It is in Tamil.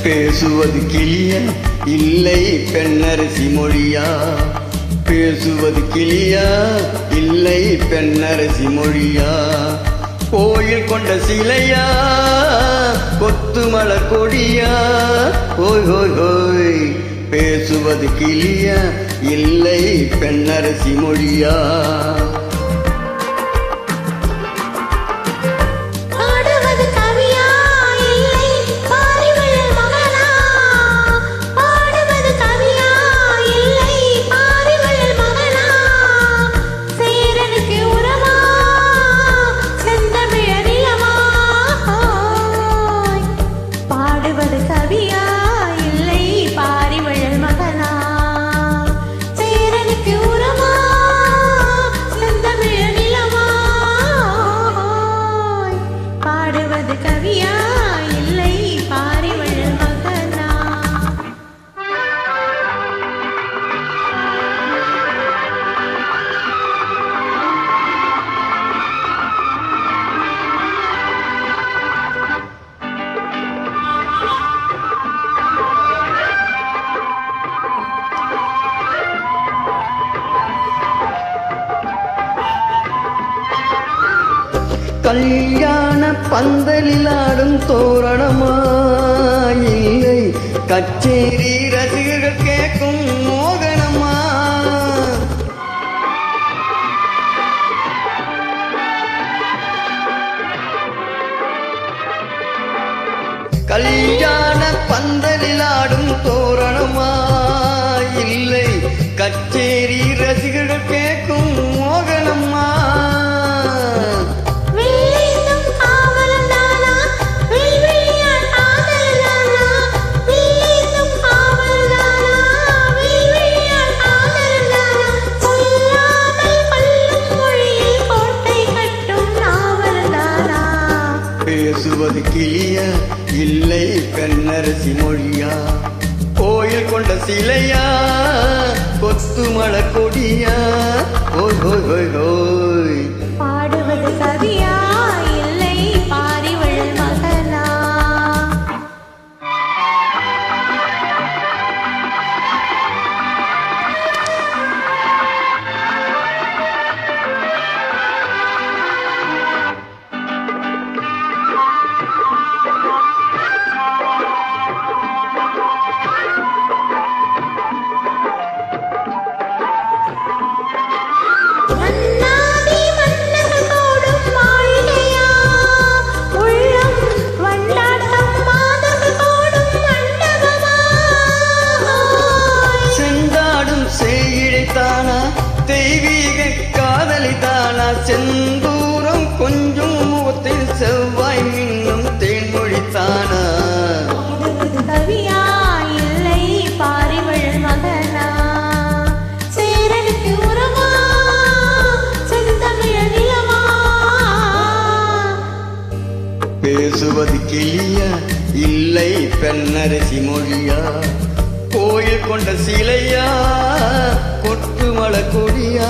பேசுவது கிளியா இல்லை பெண்ணரசி மொழியா? பேசுவது கிளியா இல்லை பெண்ணரசி மொழியா? கோயில் கொண்ட சிலையா கொத்துமலர் கொடியா? ஓய் ஓய் ஓய், பேசுவது கிளியா இல்லை பெண்ணரசி மொழியா? கல்யாண பந்தலில் ஆடும் தோரணமா இல்லை கச்சேரி ரசிகர்கள் கேட்கும் மோகனமா? கல்யாண பந்தலில் ஆடும் தோரணமா இல்லை கச்சேரி ரசிகர்கள் கேட்கும் மோகனமா? பேசுவது கிளியா இல்லை பெண்ணரசி மொழியா? கோயில் கொண்ட சிலையா கொத்துமலர் கொடியா? ஓய் ஓய் ஓய் ஓய், பாடுவது கவியா இல்லை பாரிவள் மகனா? தெய்வீக காதலிதானா? செந்தூரம் கொஞ்சம் முகத்தில் செவ்வாய் மின்னும் தேன்மொழித்தானா? கவியா இல்லை பாரிவள் மகனா? சேரனுக்கு உறவா செந்தமிழ நிலமா? பேசுவது கிளியா இல்லை பெண்ணரசி மொழியா? கோயில் கொண்ட சிலையா கொட்டுமலர் கொடியா?